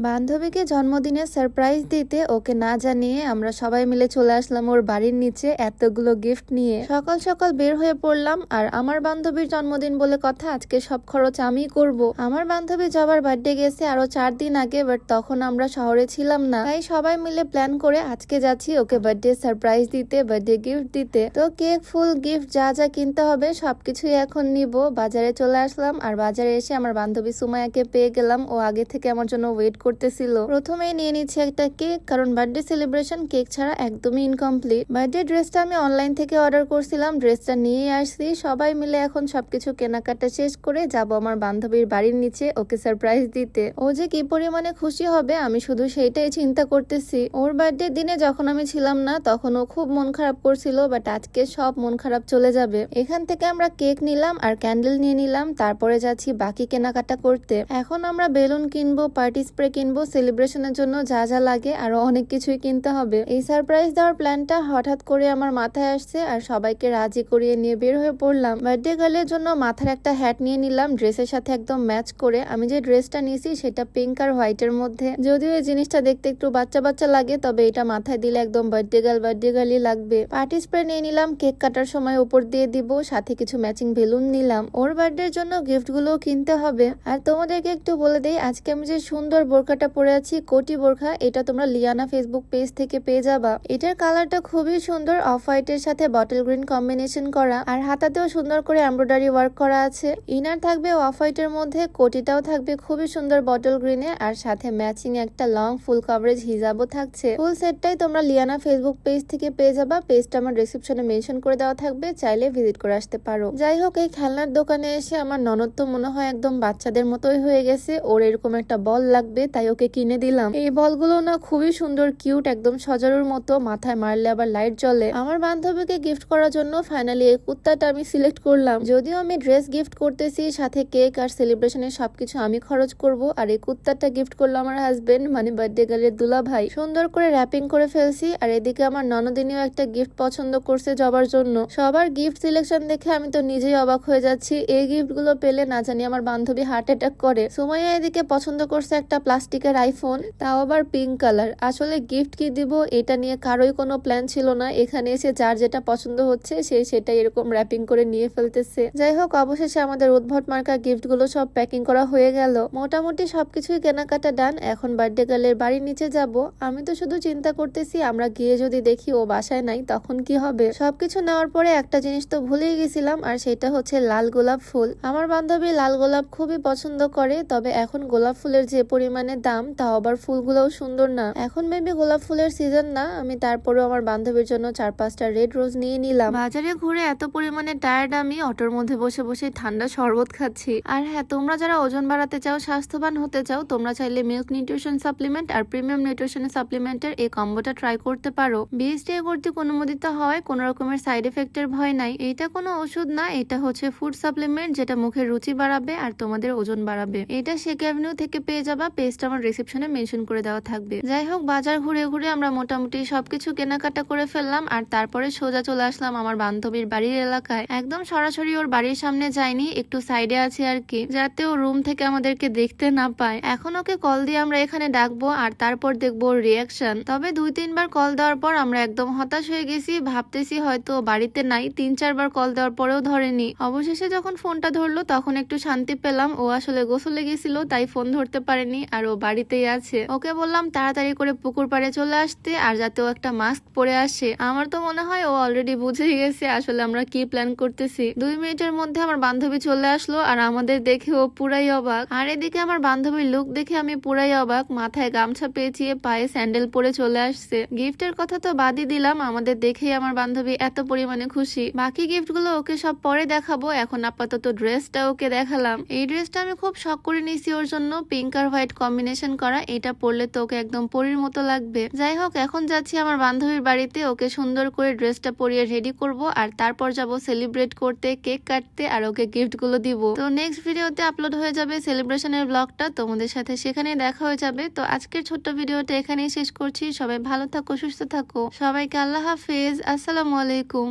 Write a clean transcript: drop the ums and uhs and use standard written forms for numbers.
বান্ধবীকে জন্মদিনে সারপ্রাইজ দিতে ওকে না জানিয়ে আমরা সবাই মিলে চলে আসলাম ওর বাড়ির নিচে এতগুলো গিফট নিয়ে। সকাল সকাল বের হয়ে পড়লাম, আর আমার বান্ধবীর জন্মদিন বলে কথা, আজকে সব খরচ আমিই করব। আমার বান্ধবী জবার বার্থডে গেছে আরো 4 দিন আগে, বাট তখন আমরা শহরে ছিলাম না, তাই সবাই মিলে প্ল্যান করে আজকে যাচ্ছি ওকে বার্থডে সারপ্রাইজ দিতে, বার্থডে গিফট দিতে। তো কেক, ফুল, গিফট যা যা কিনতে হবে সবকিছুই এখন নিব। বাজারে চলে আসলাম, আর বাজারে এসে আমার বান্ধবী সুমাইয়াকে পেয়ে গেলাম। ও আগে থেকে আমার জন্য ওয়েট করতেছিল। প্রথমেই নিয়ে নিচ্ছি একটা কেক, কারণ বার্থডে সেলিব্রেশন কেক ছাড়া একদমই ইনকমপ্লিট। বার্থডে ড্রেসটা আমি অনলাইন থেকে অর্ডার করছিলাম, ড্রেসটা নিয়ে আসছি। সবাই মিলে এখন সবকিছু কেনাকাটা শেষ করে যাব আমার বান্ধবীর বাড়ির নিচে ওকে সারপ্রাইজ দিতে। ও যে কি পরিমাণে খুশি হবে আমি শুধু সেইটাই চিন্তা করতেছি। ওর বার্থডে দিনে যখন আমি ছিলাম না তখন ও খুব মন খারাপ করছিল, বাট আজকে সব মন খারাপ চলে যাবে। এখান থেকে আমরা কেক নিলাম আর ক্যান্ডেল নিয়ে নিলাম, তারপরে যাচ্ছি বাকি কেনাকাটা করতে। এখন আমরা বেলুন কিনবো, পার্টি স্প্রে কিনবো, সেলিব্রেশনের জন্য যা যা লাগে আরো অনেক কিছুই কিনতে হবে। এই সারপ্রাইজ দেওয়ার প্ল্যানটা হঠাৎ করে আমার মাথায় আসছে, আর সবাইকে রাজি করিয়ে নিয়ে বের হয়ে পড়লাম। বার্থডে গার্লের জন্য মাথার একটা হ্যাট নিয়ে নিলাম, ড্রেসের সাথে একদম ম্যাচ করে। আমি যে ড্রেসটা নিয়েছি সেটা পিঙ্ক আর হোয়াইটের মধ্যে, যদিও এই জিনিসটা দেখতে একটু বাচ্চা বাচ্চা লাগে, তবে এটা মাথায় দিলে একদম বার্থডে গার্লই লাগবে। পার্টি স্প্রে নিয়ে নিলাম, কেক কাটার সময় উপর দিয়ে দিব, সাথে কিছু ম্যাচিং বেলুন নিলাম। ওর বার্থডের জন্য গিফট গুলো কিনতে হবে। আর তোমাদেরকে একটু বলে দেই, আজকে আমি যে সুন্দর বোরকাটা পরে আছি, কোটি বোরখা, এটা তোমরা লিয়ানা ফেসবুক পেজ থেকে পেয়ে যাবা। এটার কালারটা খুবই সুন্দর, অফ হোয়াইটের সাথে বটল গ্রিন কম্বিনেশন করা, আর হাতাতেও সুন্দর করে এমব্রয়ডারি ওয়ার্ক করা আছে। ইনার থাকবে অফ হোয়াইটের মধ্যে, কোটিটাও থাকবে খুবই সুন্দর বটল গ্রিনে, আর সাথে ম্যাচিং একটা লং ফুল কভারেজ হিজাবও থাকছে। ফুল সেটটাই তোমরা লিয়ানা ফেসবুক পেজ থেকে পেয়ে যাবা। পেজটা আমার ডেসক্রিপশনে মেনশন করে দেওয়া থাকবে, চাইলে ভিজিট করে আসতে পারো। যাই হোক, এই খেলনার দোকানে এসে আমার ননদ তো মনে হয় একদম বাচ্চাদের মতোই হয়ে গেছে। ওর এরকম একটা বল লাগবে, তাই ওকে কিনে দিলাম। এই বলগুলো না খুবই সুন্দর, কিউট, একদম সজারুর মতো, মাথায় মারলে আবার লাইট জ্বলে। আমার বান্ধবীকে গিফট করার জন্য ফাইনালি এই কুর্তাটা আমি সিলেক্ট করলাম। যদিও আমি ড্রেস গিফট করতেছি, সাথে কেক আর সেলিব্রেশনের সবকিছু আমি খরচ করব, আর এই কুর্তাটা গিফট করলো আমার হাজবেন্ড, মানে বার্থডে গার্লের দুলা ভাই। সুন্দর করে র্যাপিং করে ফেলছি। আর এদিকে আমার ননদিনীও একটা গিফট পছন্দ করছে জবার জন্য। সবার গিফট সিলেকশন দেখে আমি তো নিজেই অবাক হয়ে যাচ্ছি। এই গিফট গুলো পেলে না জানি আমার বান্ধবী হার্ট অ্যাটাক করে। সুমাইয়া এদিকে পছন্দ করছে একটা প্লাস্টিকের আইফোন, তাও আবার পিঙ্ক কালার। আসলে গিফট কি দিব এটা নিয়ে কারোই কোনো প্ল্যান ছিল না। এখানে এসে যার যেটা পছন্দ হচ্ছে সে সেটাই এরকম র্যাপিং করে নিয়ে ফেলতেছে। যাই হোক, অবশেষে আমাদের উদ্ভট মার্কা গিফট গুলো সব প্যাকিং করা হয়ে গেল। মোটামুটি সবকিছুই কেনাকাটা ডান। এখন বার্থডে গার্লের বাড়ির নিচে যাব। আমি তো শুধু চিন্তা করতেছি আমরা গিয়ে যদি দেখি ও বাসায় নাই তখন কি হবে। সবকিছু নেওয়ার পরে একটা জিনিস তো ভুলেই গেছিলাম, আর সেটা হচ্ছে লাল গোলাপ ফুল। আমার বান্ধবী লাল গোলাপ খুবই পছন্দ করে, তবে এখন গোলাপ ফুলের যে পরিমাণে দাম, তাও আবার ফুলগুলোও সুন্দর না। এখন মেবি গোলাপ ফুলের সিজন না। আমি তারপরেও আমার বান্ধবীর জন্য 4-5টা রেড রোজ নিয়ে নিলাম। বাজারে ঘুরে এত পরিমাণে টায়ার্ড আমি, অটোর মধ্যে বসে বসে ঠান্ডা শরবত খাচ্ছি। আর হ্যাঁ, তোমরা যারা ওজন বাড়াতে চাও, স্বাস্থ্যবান হতে চাও, তোমরা চাইলে মিল্ক নিউট্রিশন সাপ্লিমেন্ট আর প্রিমিয়াম নিউট্রিশন সাপ্লিমেন্টের এই কম্বোটা ট্রাই করতে পারো। বিএসটিআই কর্তৃক অনুমোদিত হয়, কোন রকমের সাইড এফেক্টের ভয় নাই। এটা কোনো ওষুধ না, এটা হচ্ছে ফুড সাপ্লিমেন্ট, যেটা মুখের রুচি বাড়াবে আর তোমাদের ওজন বাড়াবে। এটা শেক অ্যাভিনিউ থেকে পেয়ে যাবা, পেজটা আমার রিসেপশনে মেনশন করে দেওয়া থাকবে। যাই হোক, বাজার ঘুরে ঘুরে আমরা মোটামুটি সবকিছু কেনাকাটা করে ফেললাম, আর তারপরে সোজা চলে আসলাম আমার বান্ধবীর বাড়ির এলাকায়। একদম সরাসরি ওর বাড়ির সামনে যাইনি, একটু সাইডে আছি আর কি, যাতে ও রুম থেকে আমাদেরকে দেখতে না পায়। এখন ওকে কল দিয়ে আমরা এখানে ডাকবো, আর তারপর দেখবো ওর রিয়াকশন। তবে 2-3 বার কল দেওয়ার পর আমরা একদম হতাশ হয়ে গেছি, ভাবতেছি হয়তো বাড়িতে নাই। 3-4 বার কল দেওয়ার পরেও ধরেনি। অবশেষে যখন ফোনটা ধরলো তখন একটু শান্তি পেলাম। ও আসলে গোসলে গেছিল, তাই ফোন ধরতে পারেনি, আর ও বাড়িতেই আছে। ওকে বললাম তাড়াতাড়ি করে পুকুর পাড়ে চলে আসতে, আর যাতে ও একটা মাস্ক পরে আসে। আমার তো মনে হয় ও অলরেডি বুঝেই গেছে আসলে আমরা কি প্ল্যান করতেছি। 2 মিনিটের মধ্যে আমার বান্ধবী চলে আসলো, আর আমাদের দেখে ও পুরাই অবাক। আর এদিকে আমার বান্ধবীর লুক দেখে আমি পুরাই অবাক। মাথায় গামছা পেঁচিয়ে পায়ে স্যান্ডেল পরে চলে আসছে। গিফটের কথা তো বাদই দিলাম, আমাদের দেখেই আমার বান্ধবী এত পরিমাণে খুশি। বাকি গিফট গুলো ওকে সব পরে দেখাবো, এখন আপাতত ড্রেসটা ওকে দেখালাম। এই ড্রেসটা আমি খুব শখ করে নিয়েছি ওর জন্য, পিঙ্ক আর হোয়াইট কম্বিনেশন করা। এটা পরলে তো ওকে একদম পরীর মতো লাগবে। যাই হোক, এখন যাচ্ছি আমার বান্ধবীর বাড়িতে, ওকে সুন্দর করে ড্রেসটা পরিয়ে রেডি করব, আর তারপর যাব সেলিব্রেট করতে, কেক কাটতে, আর ওকে গিফট গুলো দিব। তো নেক্সট ভিডিওতে আপলোড হয়ে যাবে সেলিব্রেশনের ব্লগটা, তোমাদের সাথে সেখানে দেখা হয়ে যাবে। তো আজকের ছোট্ট ভিডিওটা এখানেই শেষ করছি। সবাই ভালো থাকো, সুস্থ থাকো, সবাইকে আল্লাহ হাফেজ, আসসালামু আলাইকুম।